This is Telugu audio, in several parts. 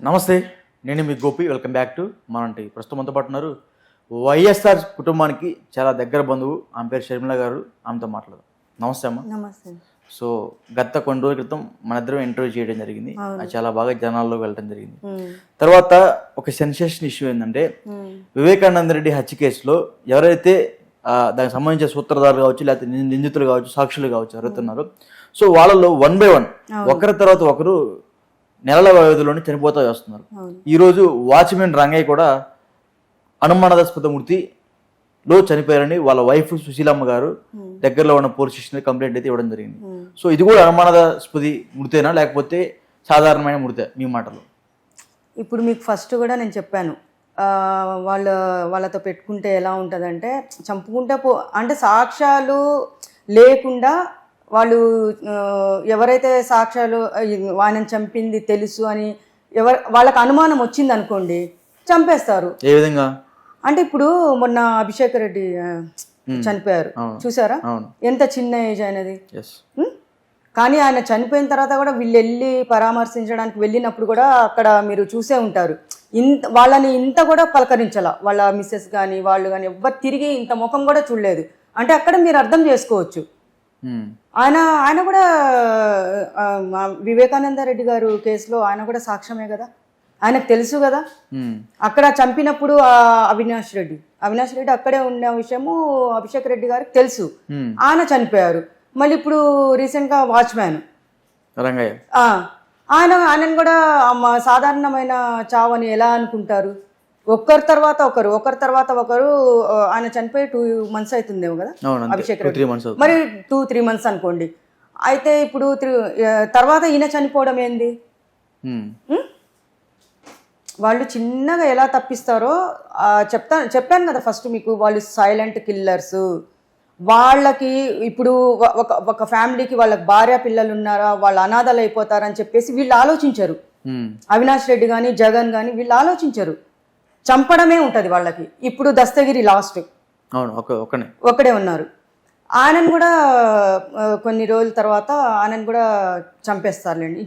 నమస్తే, నేను మీ గోపి. వెల్కమ్ బ్యాక్ టు మనంటి. ప్రస్తుతం మనతో పాటు ఉన్నారు వైఎస్ఆర్ కుటుంబానికి చాలా దగ్గర బంధువు, ఆమె పేరు షర్మిల గారు. ఆమెతో మాట్లాడదాం. నమస్తే అమ్మ. నమస్తే. సో గత కొన్ని రోజుల క్రితం మన ఇద్దరం ఇంటర్వ్యూ చేయడం జరిగింది. అది చాలా బాగా జనాల్లో వెళ్ళడం జరిగింది. తర్వాత ఒక సెన్సేషన్ ఇష్యూ ఏంటంటే, వివేకానంద రెడ్డి హత్య కేసులో ఎవరైతే దానికి సంబంధించిన సూత్రధారులు కావచ్చు, లేకపోతే నిందితులు కావచ్చు, సాక్షులు కావచ్చు ఎవరైతున్నారో, సో వాళ్ళలో 1 by 1 ఒకరి తర్వాత ఒకరు నెలల వ్యవధిలోనే చనిపోతూ వస్తున్నారు. ఈరోజు వాచ్మెన్ రంగయ్య కూడా అనుమానాస్పద మృతిలో చనిపోయారని వాళ్ళ వైఫ్ సుశీలమ్మ గారు దగ్గరలో ఉన్న పోలీస్ స్టేషన్ కంప్లైంట్ అయితే ఇవ్వడం జరిగింది. సో ఇది కూడా అనుమానాస్పది మృతేనా లేకపోతే సాధారణమైన మృతే మీ మాటలో? ఇప్పుడు మీకు ఫస్ట్ కూడా నేను చెప్పాను, వాళ్ళతో పెట్టుకుంటే ఎలా ఉంటుందంటే, చంపుకుంటే అంటే సాక్ష్యాలు లేకుండా వాళ్ళు ఎవరైతే సాక్ష్యాలు ఆయన చంపింది తెలుసు అని వాళ్ళకి అనుమానం వచ్చింది అనుకోండి, చంపేస్తారు. ఏ విధంగా అంటే ఇప్పుడు మొన్న అభిషేక్ రెడ్డి చనిపోయారు, చూసారా? ఎంత చిన్న ఏజ్ అయినది. కానీ ఆయన చనిపోయిన తర్వాత కూడా వీళ్ళు వెళ్ళి పరామర్శించడానికి వెళ్ళినప్పుడు కూడా అక్కడ మీరు చూసే ఉంటారు, వాళ్ళని ఇంత కూడా పలకరించాల, వాళ్ళ మిస్సెస్ కానీ వాళ్ళు కానీ ఎవ్వరు తిరిగి ఇంత ముఖం కూడా చూడలేదు. అంటే అక్కడ మీరు అర్థం చేసుకోవచ్చు. ఆయన కూడా వివేకానంద రెడ్డి గారు కేసులో ఆయన కూడా సాక్ష్యమే కదా, ఆయనకు తెలుసు కదా. అక్కడ చంపినప్పుడు అవినాష్ రెడ్డి అక్కడే ఉన్న విషయము అభిషేక్ రెడ్డి గారికి తెలుసు, ఆయన చనిపోయారు. మళ్ళీ ఇప్పుడు రీసెంట్ గా వాచ్మ్యాన్ రంగయ్య ఆయనను కూడా సాధారణమైన చావని ఎలా అనుకుంటారు? ఒకరి తర్వాత ఒకరు ఆయన చనిపోయి 2 months అవుతుందేమో కదా అభిషేక్ రెడ్డి, మరి 2-3 months అనుకోండి. అయితే ఇప్పుడు తర్వాత ఈయన చనిపోవడం ఏంది? వాళ్ళు చిన్నగా ఎలా తప్పిస్తారో చెప్పాను కదా ఫస్ట్ మీకు. వాళ్ళు సైలెంట్ కిల్లర్స్. వాళ్ళకి ఇప్పుడు ఒక ఫ్యామిలీకి వాళ్ళకి భార్య పిల్లలు ఉన్నారా, వాళ్ళు అనాథలు అయిపోతారని చెప్పేసి వీళ్ళు ఆలోచించరు. అవినాష్ రెడ్డి కానీ జగన్ కానీ వీళ్ళు ఆలోచించరు, చంపడమే ఉంటది వాళ్ళకి. ఇప్పుడు దస్తగిరి లాస్ట్ ఒక్కడే ఉన్నారు. ఆయనను కూడా కొన్ని రోజుల తర్వాత ఆయనను కూడా చంపేస్తారులేండి.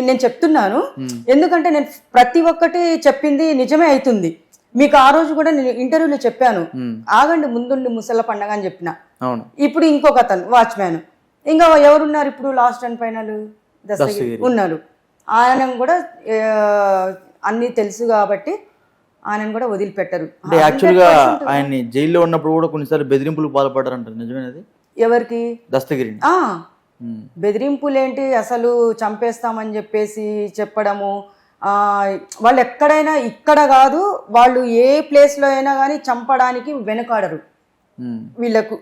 నేను చెప్తున్నాను ఎందుకంటే నేను ప్రతి ఒక్కటి చెప్పింది నిజమే అవుతుంది. మీకు ఆ రోజు కూడా నేను ఇంటర్వ్యూలో చెప్పాను, ఆగండి ముందుండి ముసల పండగ అని చెప్పిన. ఇప్పుడు ఇంకొక అతను వాచ్మ్యాన్, ఇంకా ఎవరున్నారు ఇప్పుడు లాస్ట్ అండ్ ఫైనల్ దస్తగిరి ఉన్నారు. ఆయన కూడా అన్ని తెలుసు కాబట్టి ఆయన కూడా వదిలిపెట్టరు. యాక్చువల్గా ఆయన జైల్లో ఉన్నప్పుడు కూడా కొన్నిసార్లు బెదిరింపులు పాల్పడ్డారంటారు, నిజమేనది? ఎవరికి? దస్తగిరి. బెదిరింపులు ఏంటి, అసలు చంపేస్తామని చెప్పేసి చెప్పడము. వాళ్ళు ఎక్కడైనా, ఇక్కడ కాదు, వాళ్ళు ఏ ప్లేస్ లో అయినా కానీ చంపడానికి వెనుకాడరు వీళ్ళకు.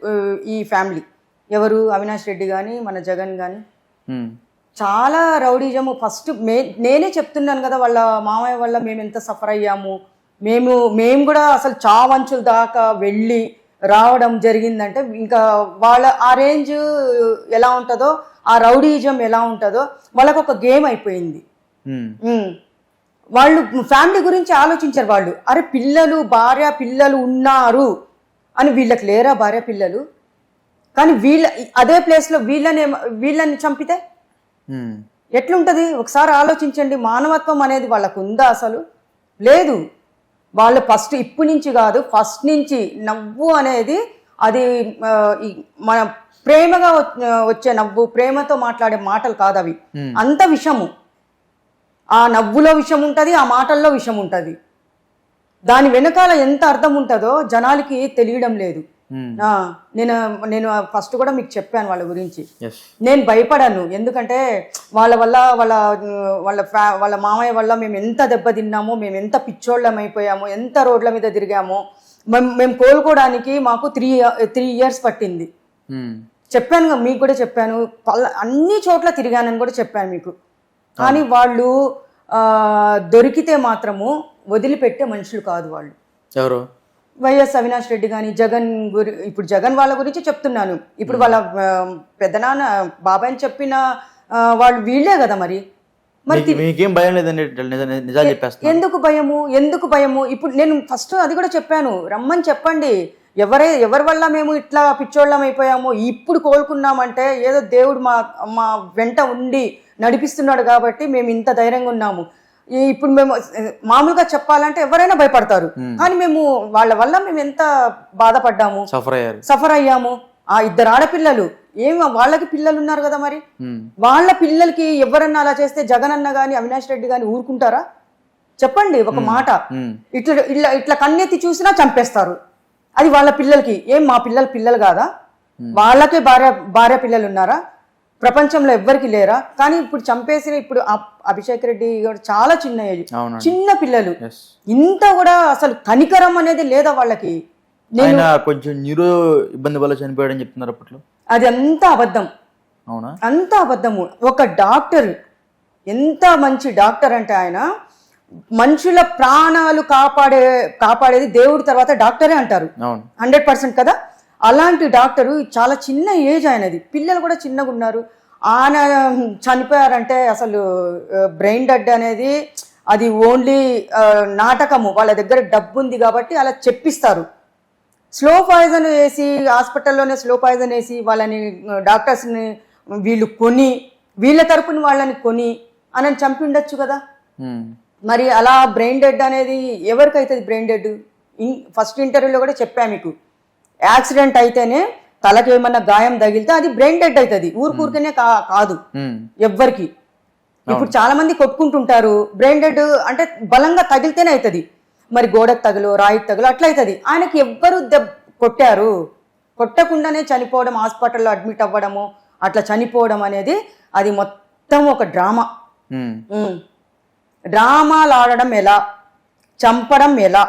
ఈ ఫ్యామిలీ ఎవరు, అవినాష్ రెడ్డి కానీ మన జగన్ కానీ చాలా రౌడీజము. ఫస్ట్ నేనే చెప్తున్నాను కదా, వాళ్ళ మామయ్య వల్ల మేము ఎంత సఫర్ అయ్యాము. మేము కూడా అసలు చావంచుల దాకా వెళ్ళి రావడం జరిగిందంటే, ఇంకా వాళ్ళ ఆ రేంజ్ ఎలా ఉంటుందో, ఆ రౌడీజం ఎలా ఉంటుందో వాళ్ళకు ఒక గేమ్ అయిపోయింది. వాళ్ళు ఫ్యామిలీ గురించి ఆలోచించారు. వాళ్ళు అరే పిల్లలు, భార్య పిల్లలు ఉన్నారు అని, వీళ్ళకి లేరా భార్య పిల్లలు? కానీ అదే ప్లేస్లో వీళ్ళని చంపితే ఎట్లుంటది? ఒకసారి ఆలోచించండి. మానవత్వం అనేది వాళ్ళకు ఉందా? అసలు లేదు. వాళ్ళు ఇప్పటి నుంచి కాదు, ఫస్ట్ నుంచి నవ్వు అనేది అది మన ప్రేమగా వచ్చే నవ్వు, ప్రేమతో మాట్లాడే మాటలు కాదు అవి. అంత విషము. ఆ నవ్వులో విషం ఉంటుంది, ఆ మాటల్లో విషం ఉంటుంది. దాని వెనకాల ఎంత అర్థం ఉంటుందో జనాలకి తెలియడం లేదు. నేను ఫస్ట్ కూడా మీకు చెప్పాను వాళ్ళ గురించి. నేను భయపడాను, ఎందుకంటే వాళ్ళ వల్ల వాళ్ళ మామయ్య వల్ల మేము ఎంత దెబ్బతిన్నామో, మేము ఎంత పిచ్చోళ్ళం అయిపోయామో, ఎంత రోడ్ల మీద తిరిగామో. మేము కోలుకోవడానికి మాకు 3 years పట్టింది. చెప్పాను మీకు కూడా చెప్పాను, అన్ని చోట్ల తిరిగానని కూడా చెప్పాను మీకు. కానీ వాళ్ళు దొరికితే మాత్రము వదిలిపెట్టే మనుషులు కాదు వాళ్ళు. ఎవరు? వైఎస్ అవినాష్ రెడ్డి కానీ జగన్ ఇప్పుడు జగన్ వాళ్ళ గురించి చెప్తున్నాను. ఇప్పుడు వాళ్ళ పెద్దనాన్న బాబాయ్ అని చెప్పిన వాళ్ళు వీళ్ళే కదా. మరి ఎందుకు భయము? ఇప్పుడు నేను ఫస్ట్ అది కూడా చెప్పాను, రమ్మని చెప్పండి. ఎవరి వల్ల మేము ఇట్లా పిచ్చోళ్ళం అయిపోయామో, ఇప్పుడు కోలుకున్నామంటే ఏదో దేవుడు మా వెంట ఉండి నడిపిస్తున్నాడు కాబట్టి మేము ఇంత ధైర్యంగా ఉన్నాము. ఇప్పుడు మేము మామూలుగా చెప్పాలంటే ఎవరైనా భయపడతారు, కానీ మేము వాళ్ళ వల్ల మేము ఎంత బాధపడ్డాము, సఫర్ అయ్యాము. ఆ 2 ఆడపిల్లలు వాళ్ళకి పిల్లలు ఉన్నారు కదా, మరి వాళ్ళ పిల్లలకి ఎవరన్నా అలా చేస్తే జగన్ అన్న గాని అవినాష్ రెడ్డి గాని ఊరుకుంటారా? చెప్పండి ఒక మాట. ఇట్లా ఇట్లా కన్నెత్తి చూసినా చంపేస్తారు. అది వాళ్ళ పిల్లలకి. మా పిల్లలు కాదా? వాళ్ళకే భార్య పిల్లలు ఉన్నారా? ప్రపంచంలో ఎవ్వరికి లేరా? కానీ ఇప్పుడు చంపేసిన ఇప్పుడు అభిషేక్ రెడ్డి గారు చాలా చిన్న ఏజ్, చిన్న పిల్లలు. ఇంత కూడా అసలు కనికరం అనేది లేదా వాళ్ళకి? కొంచెం న్యూరో ఇబ్బంది వల్ల చనిపోయాడని చెప్తున్నారు అప్పట్లో. అది అంతా అబద్ధం, అంతా అబద్ధము. ఒక డాక్టర్, ఎంత మంచి డాక్టర్ అంటే ఆయన మనుషుల ప్రాణాలు కాపాడేది దేవుడి తర్వాత డాక్టరే అంటారు, 100% కదా. అలాంటి డాక్టరు చాలా చిన్న ఏజ్ ఆయనది, పిల్లలు కూడా చిన్నగా ఉన్నారు. ఆయన చనిపోయారంటే అసలు బ్రెయిన్ డెడ్ అనేది అది ఓన్లీ నాటకము. వాళ్ళ దగ్గర డబ్బు ఉంది కాబట్టి అలా చెప్పిస్తారు. స్లో పాయిజన్ వేసి హాస్పిటల్లోనే స్లో పాయిజన్ వేసి వాళ్ళని డాక్టర్స్ని వీళ్ళు కొని వీళ్ళ తరపున వాళ్ళని కొని అని చంపి ఉండొచ్చు కదా. మరి అలా బ్రెయిన్ డెడ్ అనేది ఎవరికి అవుతుంది? బ్రెయిన్ డెడ్ ఫస్ట్ ఇంటర్వ్యూలో కూడా చెప్పా మీకు, యాక్సిడెంట్ అయితేనే తలకి ఏమన్నా గాయం తగిలితే అది బ్రెయిన్ డెడ్ అవుతుంది, ఊరికనే కాదు ఎవ్వరికి. ఇప్పుడు చాలా మంది కొట్టుకుంటుంటారు, బ్రెయిన్ డెడ్ అంటే బలంగా తగిలితేనే అవుతుంది. మరి గోడకు తగులు రాయికి తగులు అట్లా అవుతుంది. ఆయనకి ఎవ్వరు కొట్టారు, కొట్టకుండానే చనిపోవడం, హాస్పిటల్లో అడ్మిట్ అవ్వడము, అట్లా చనిపోవడం అనేది అది మొత్తం ఒక డ్రామా. డ్రామాలు ఆడడం ఎలా, చంపడం ఎలా,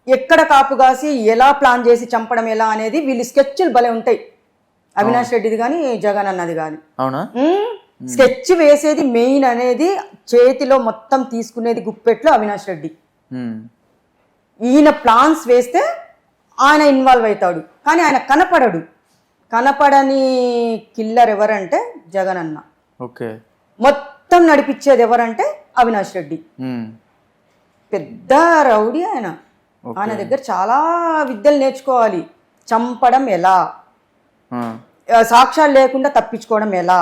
ఎక్కడ కాపు కాసి ఎలా ప్లాన్ చేసి చంపడం ఎలా అనేది వీళ్ళు స్కెచ్లు భలే ఉంటాయి. అవినాష్ రెడ్డిది కానీ జగన్ అన్నది కానీ. స్కెచ్ వేసేది మెయిన్ అనేది చేతిలో మొత్తం తీసుకునేది గుప్పెట్లో అవినాష్ రెడ్డి. ఈయన ప్లాన్స్ వేస్తే ఆయన ఇన్వాల్వ్ అవుతాడు, కానీ ఆయన కనపడడు. కనపడని కిల్లర్ ఎవరంటే జగన్ అన్న. మొత్తం నడిపించేది ఎవరంటే అవినాష్ రెడ్డి. పెద్ద రౌడీ ఆయన. ఆయన దగ్గర చాలా విద్యలు నేర్చుకోవాలి. చంపడం ఎలా, సాక్ష్యాలు లేకుండా తప్పించుకోవడం ఎలా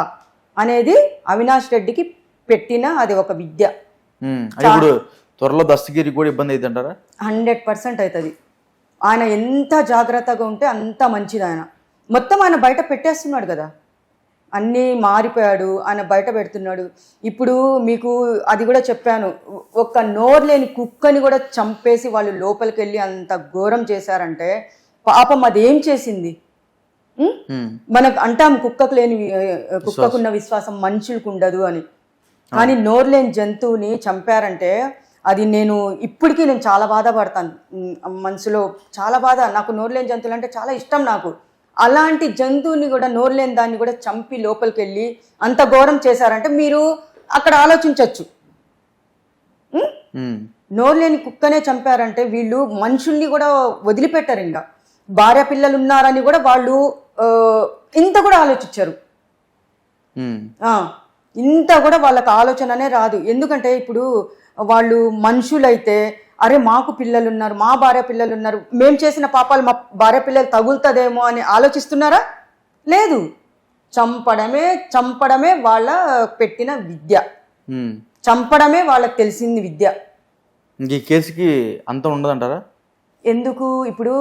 అనేది అవినాష్ రెడ్డికి పెట్టిన అది ఒక విద్య. త్వరలో దస్తగిరి కూడా ఇబ్బంది అవుతుంది అంటారా? 100% అవుతుంది. ఆయన ఎంత జాగ్రత్తగా ఉంటే అంత మంచిది. ఆయన మొత్తం ఆయన బయట పెట్టేస్తున్నాడు కదా, అన్నీ మారిపోయాడు, ఆయన బయట పెడుతున్నాడు. ఇప్పుడు మీకు అది కూడా చెప్పాను, ఒక నోరు లేని కుక్కని కూడా చంపేసి వాళ్ళు లోపలికి వెళ్ళి అంత ఘోరం చేశారంటే పాపం అదేం చేసింది? మనకు అంటాం కుక్కకున్న విశ్వాసం మనుషులకు ఉండదు అని, కానీ నోరు లేని జంతువుని చంపారంటే అది ఇప్పటికీ నేను చాలా బాధపడతాను మనసులో, చాలా బాధ. నాకు నోరు లేని జంతువులు అంటే చాలా ఇష్టం నాకు. అలాంటి జంతువుని కూడా, నోరు లేని దాన్ని కూడా చంపి లోపలికి వెళ్ళి అంత ఘోరం చేశారంటే మీరు అక్కడ ఆలోచించవచ్చు. నోరు లేని కుక్కనే చంపారంటే వీళ్ళు మనుషుల్ని కూడా వదిలిపెట్టారు. ఇంకా భార్య పిల్లలు ఉన్నారని కూడా వాళ్ళు ఇంత కూడా ఆలోచించారు. ఇంత కూడా వాళ్ళకి ఆలోచననే రాదు. ఎందుకంటే ఇప్పుడు వాళ్ళు మనుషులైతే అరే మాకు పిల్లలు ఉన్నారు, మా భార్య పిల్లలు ఉన్నారు, మేము చేసిన పాపాలు మా భార్య పిల్లలు తగులుతుందేమో అని ఆలోచిస్తున్నారా? లేదు. చంపడమే వాళ్ళ పెట్టిన విద్య, చంపడమే వాళ్ళకి తెలిసింది విద్య. ఈ కేసుకి అంత ఉండదంటారా? ఎందుకు ఇప్పుడు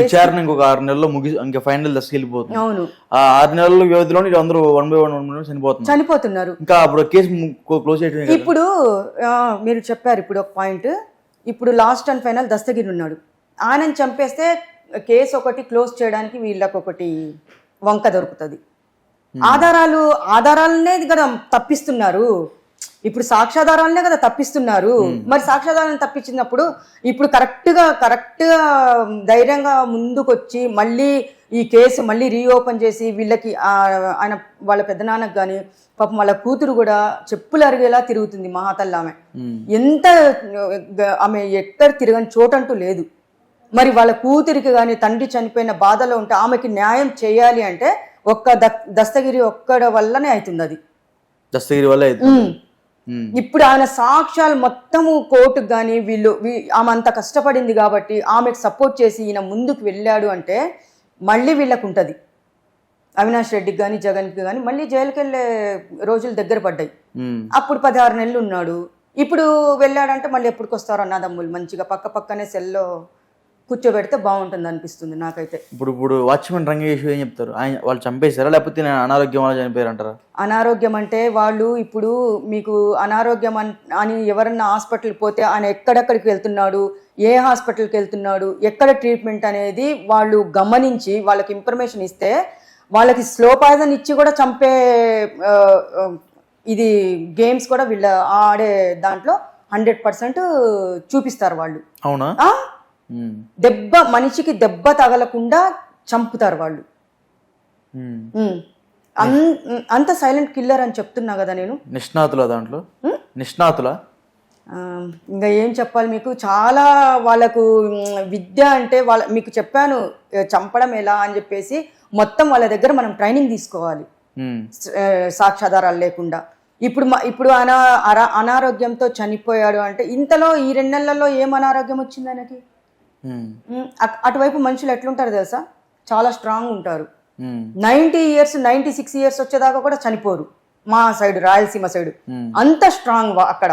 విచారణ ఇంకొక 6 నెలల్లో ఇంకా ఫైనల్ దశకి వెళ్ళిపోతుంది. అవును, ఆ 6 నెలల వ్యవధిలో అందరూ 1 by 1 చనిపోతున్నారు. ఇంకా అప్పుడు కేసు క్లోజ్ చేయడం. ఇప్పుడు మీరు చెప్పారు ఇప్పుడు ఒక పాయింట్, ఇప్పుడు లాస్ట్ అండ్ ఫైనల్ దస్తగిరి ఉన్నాడు, ఆయనని చంపేస్తే కేసు ఒకటి క్లోజ్ చేయడానికి వీళ్ళకి ఒకటి వంక దొరుకుతుంది. ఆధారాలనే కదా తప్పిస్తున్నారు. ఇప్పుడు సాక్ష్యాధారాలనే కదా తప్పిస్తున్నారు. మరి సాక్ష్యాధారాలను తప్పించినప్పుడు ఇప్పుడు కరెక్ట్ గా ధైర్యంగా ముందుకొచ్చి మళ్ళీ ఈ కేసు మళ్ళీ రీఓపెన్ చేసి వీళ్ళకి ఆయన వాళ్ళ పెద్దనాన్నకు కానీ పాపం వాళ్ళ కూతురు కూడా చెప్పులు అరిగేలా తిరుగుతుంది మహాతల్లి. ఎంత ఆమె ఎక్కడ తిరగని చోటంటూ లేదు. మరి వాళ్ళ కూతురికి కానీ తండ్రి చనిపోయిన బాధలో ఉంటే ఆమెకి న్యాయం చేయాలి అంటే ఒక్క దస్తగిరి ఒక్కడ వల్లనే అవుతుంది. అది దస్తగిరి వల్ల. ఇప్పుడు ఆయన సాక్ష్యాలు మొత్తము కోర్టుకు కానీ ఆమె అంత కష్టపడింది కాబట్టి ఆమెకు సపోర్ట్ చేసి ఈయన ముందుకు వెళ్ళాడు అంటే మళ్ళీ వీళ్ళకు ఉంటుంది. అవినాష్ రెడ్డికి కానీ జగన్కి కానీ మళ్ళీ జైలుకి వెళ్ళే రోజులు దగ్గర పడ్డాయి. అప్పుడు 16 నెలలు ఉన్నాడు, ఇప్పుడు వెళ్ళాడంటే మళ్ళీ ఎప్పటికి వస్తారో అన్నదమ్ములు మంచిగా పక్క పక్కనే సెల్లో కూర్చోబెడితే బాగుంటుంది అనిపిస్తుంది నాకైతే. ఇప్పుడు వాచ్మెన్ రంగేష్ ఏం చెప్తారు? వాళ్ళు చంపేశారా లేకపోతే అనారోగ్యం వల్ల చనిపోయారు అంటారా? అనారోగ్యం అంటే వాళ్ళు ఇప్పుడు మీకు అనారోగ్యం అని ఎవరన్నా హాస్పిటల్కి పోతే ఆయన ఎక్కడెక్కడికి వెళ్తున్నాడు, ఏ హాస్పిటల్కి వెళ్తున్నాడు, ఎక్కడ ట్రీట్మెంట్ అనేది వాళ్ళు గమనించి వాళ్ళకి ఇన్ఫర్మేషన్ ఇస్తే వాళ్ళకి స్లో పాయిజన్ ఇచ్చి కూడా చంపే ఇది గేమ్స్ కూడా వీళ్ళ ఆడే దాంట్లో 100% చూపిస్తారు వాళ్ళు. అవునా? మనిషికి దెబ్బ తగలకుండా చంపుతారు వాళ్ళు. అంత సైలెంట్ కిల్లర్ అని చెప్తున్నా కదా నేను. నిష్ణాతుల దాంట్లో నిష్ణాతుల ఇంకా ఏం చెప్పాలి మీకు, చాలా వాళ్ళకు విద్య అంటే మీకు చెప్పాను చంపడం ఎలా అని చెప్పేసి మొత్తం వాళ్ళ దగ్గర మనం ట్రైనింగ్ తీసుకోవాలి సాక్ష్యాధారాలు లేకుండా. ఇప్పుడు అనారోగ్యంతో చనిపోయాడు అంటే ఇంతలో ఈ 2 నెలల్లో ఏం అనారోగ్యం వచ్చింది ఆయనకి? అటువైపు మనుషులు ఎట్లుంటారు తెలుసా, చాలా స్ట్రాంగ్ ఉంటారు. 90 years 96 years వచ్చేదాకా కూడా చనిపోరు. మా సైడ్ రాయలసీమ సైడ్ అంత స్ట్రాంగ్ అక్కడ.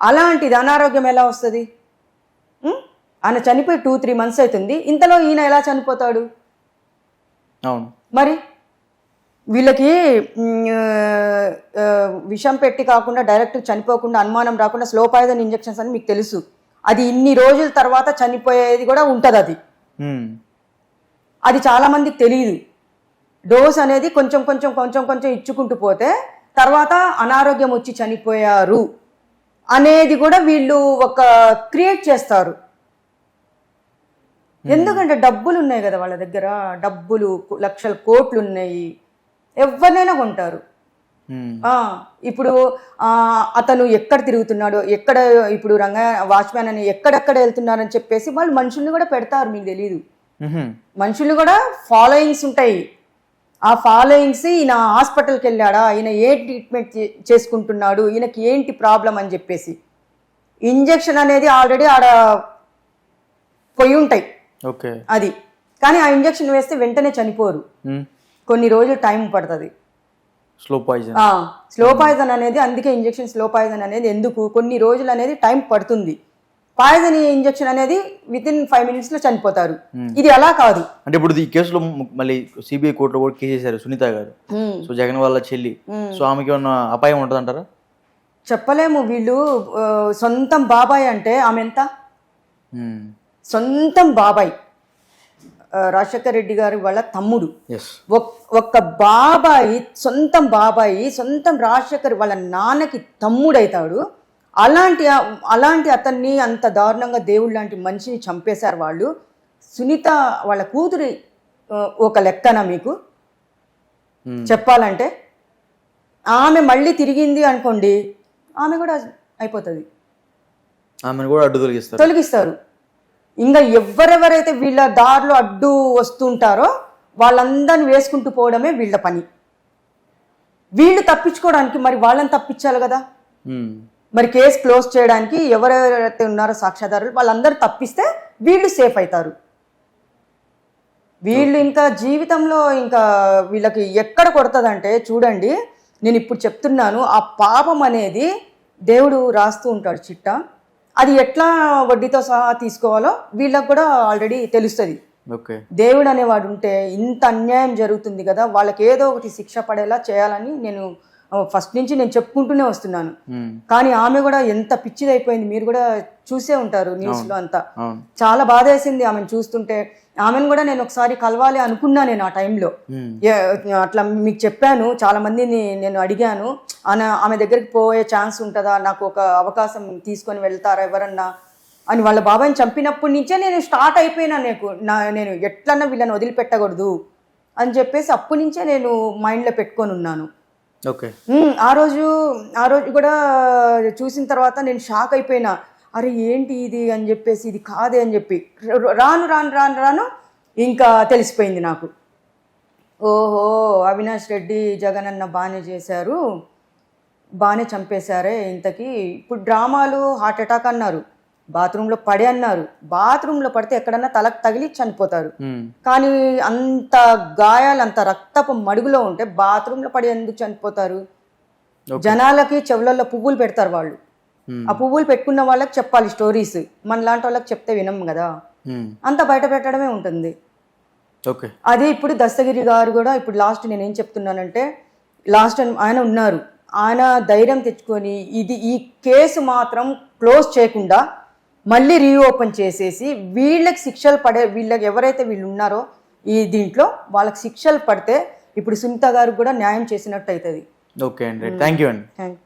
అలాంటిది అనారోగ్యం ఎలా వస్తుంది? ఆయన చనిపోయి 2-3 months అవుతుంది, ఇంతలో ఈయన ఎలా చనిపోతాడు? మరి వీళ్ళకి విషం పెట్టి కాకుండా డైరెక్ట్ చనిపోకుండా అనుమానం రాకుండా స్లో పాయిజన్ ఇంజెక్షన్స్ అని మీకు తెలుసు. అది ఇన్ని రోజుల తర్వాత చనిపోయేది కూడా ఉంటుంది. అది చాలా మందికి తెలియదు. డోస్ అనేది కొంచెం కొంచెం కొంచెం కొంచెం ఇచ్చుకుంటూ పోతే తర్వాత అనారోగ్యం వచ్చి చనిపోయారు అనేది కూడా వీళ్ళు ఒక క్రియేట్ చేస్తారు. ఎందుకంటే డబ్బులు ఉన్నాయి కదా వాళ్ళ దగ్గర, డబ్బులు లక్షల కోట్లు ఉన్నాయి, ఎవరినైనా కొంటారు. ఇప్పుడు అతను ఎక్కడ తిరుగుతున్నాడు, ఎక్కడ ఇప్పుడు వాచ్మ్యాన్ అని ఎక్కడెక్కడ వెళ్తున్నారని చెప్పేసి వాళ్ళు మనుషుల్ని కూడా పెడతారు. మీకు తెలీదు, మనుషుల్ని కూడా ఫాలోయింగ్స్ ఉంటాయి. ఆ ఫాలోయింగ్స్ ఈయన హాస్పిటల్కి వెళ్ళాడా, ఈయన ఏ ట్రీట్మెంట్ చేసుకుంటున్నాడు, ఈయనకి ఏంటి ప్రాబ్లం అని చెప్పేసి ఇంజెక్షన్ అనేది ఆల్రెడీ ఆడ పోయి ఉంటాయి అది. కానీ ఆ ఇంజెక్షన్ వేస్తే వెంటనే చనిపోరు, కొన్ని రోజులు టైం పడుతుంది. స్లో పాయిజన్ అనేది అందుకే ఇంజెక్షన్ స్లో పాయిజన్ అనేది ఎందుకు కొన్ని రోజులు అనేది టైం పడుతుంది. పాయిజన్ ఇంజెక్షన్ అనేది వితిన్ 5 minutes లో చనిపోతారు. ఇది అలా కాదు. అంటే ఇప్పుడు ఈ కేసులో మళ్ళీ సిబిఐ కోర్టులో కూడా కేసు చేశారు సునీత గారు. సో జగన్ వాళ్ళ చెల్లి, సో ఆమెకి ఏమన్నా అపాయం ఉంటుంది అంటారా? చెప్పలేము. వీళ్ళు సొంతం బాబాయ్ అంటే ఆమె ఎంత సొంతం బాబాయ్, రాజశేఖర్ రెడ్డి గారి వాళ్ళ తమ్ముడు, ఒక్క బాబాయి సొంతం బాబాయి సొంతం రాజశేఖర్ వాళ్ళ నాన్నకి తమ్ముడైతాడు. అలాంటి అతన్ని అంత దారుణంగా దేవుడు లాంటి మనిషిని చంపేశారు వాళ్ళు. సునీత వాళ్ళ కూతురి ఒక లెక్కన మీకు చెప్పాలంటే, ఆమె మళ్ళీ తిరిగింది అనుకోండి, ఆమె కూడా అయిపోతుంది, ఆమెను కూడా అడ్డు తొలగిస్తారు. ఇంకా ఎవరెవరైతే వీళ్ళ దారిలో అడ్డు వస్తుంటారో వాళ్ళందరిని వేసుకుంటూ పోవడమే వీళ్ళ పని. వీళ్ళు తప్పించుకోవడానికి మరి వాళ్ళని తప్పించాలి కదా. మరి కేసు క్లోజ్ చేయడానికి ఎవరెవరైతే ఉన్నారో సాక్ష్యాధారులు వాళ్ళందరూ తప్పిస్తే వీళ్ళు సేఫ్ అవుతారు. వీళ్ళు ఇంకా జీవితంలో ఇంకా వీళ్ళకి ఎక్కడ కొడుతుందంటే చూడండి, నేను ఇప్పుడు చెప్తున్నాను, ఆ పాపం అనేది దేవుడు రాస్తూ ఉంటాడు చిట్టా. అది ఎట్లా వడ్డీతో సహా తీసుకోవాలో వీళ్ళకి కూడా ఆల్రెడీ తెలుస్తుంది. దేవుడు అనేవాడు ఉంటే ఇంత అన్యాయం జరుగుతుంది కదా, వాళ్ళకి ఏదో ఒకటి శిక్ష పడేలా చేయాలని నేను ఫస్ట్ నుంచి నేను చెప్పుకుంటూనే వస్తున్నాను. కానీ ఆమె కూడా ఎంత పిచ్చిదైపోయింది, మీరు కూడా చూసే ఉంటారు న్యూస్ లో అంతా. చాలా బాధేసింది ఆమెను చూస్తుంటే. ఆమెను కూడా నేను ఒకసారి కలవాలి అనుకున్నా నేను ఆ టైంలో. అట్లా మీకు చెప్పాను, చాలా మందిని నేను అడిగాను, ఆమె దగ్గరికి పోయే ఛాన్స్ ఉంటుందా, నాకు ఒక అవకాశం తీసుకొని వెళ్తారా ఎవరన్నా అని. వాళ్ళ బాబాయ్ని చంపినప్పటి నుంచే నేను స్టార్ట్ అయిపోయినా, నేను ఎట్లన్నా వీళ్ళని వదిలిపెట్టకూడదు అని చెప్పేసి అప్పటి నుంచే నేను మైండ్లో పెట్టుకొని ఉన్నాను. ఆ రోజు కూడా చూసిన తర్వాత నేను షాక్ అయిపోయినా, అరే ఏంటి ఇది అని చెప్పేసి, ఇది కాదే అని చెప్పి రాను రాను రాను రాను ఇంకా తెలిసిపోయింది నాకు. ఓహో, అవినాష్ రెడ్డి జగన్ అన్న బాగానే చేశారు, బాగానే చంపేశారే ఇంతకీ. ఇప్పుడు డ్రామాలు హార్ట్ అటాక్ అన్నారు, బాత్రూంలో పడే అన్నారు. బాత్రూంలో పడితే ఎక్కడన్నా తలకు తగిలి చనిపోతారు. కానీ అంత గాయాలు అంత రక్తపు మడుగులో ఉంటే బాత్రూంలో పడి ఎందుకు చనిపోతారు? జనాలకి చెవులలో పువ్వులు పెడతారు వాళ్ళు, ఆ పువ్వులు పెట్టుకున్న వాళ్ళకి చెప్పాలి స్టోరీస్, మన లాంటి వాళ్ళకి చెప్తే వినం కదా, అంతా బయట పెట్టడమే ఉంటుంది. ఓకే. అదే ఇప్పుడు దస్తగిరి గారు కూడా ఇప్పుడు లాస్ట్ నేనేం చెప్తున్నానంటే, లాస్ట్ ఆయన ఉన్నారు, ఆయన ధైర్యం తెచ్చుకొని ఈ కేసు మాత్రం క్లోజ్ చేయకుండా మళ్ళీ రీఓపెన్ చేసేసి వీళ్ళకి శిక్షలు వీళ్ళకి ఎవరైతే వీళ్ళు ఉన్నారో ఈ దీంట్లో వాళ్ళకి శిక్షలు పడితే ఇప్పుడు సునీత గారికి కూడా న్యాయం చేసినట్టు అవుతుంది. ఓకే అండి, థ్యాంక్ యూ అండి. థ్యాంక్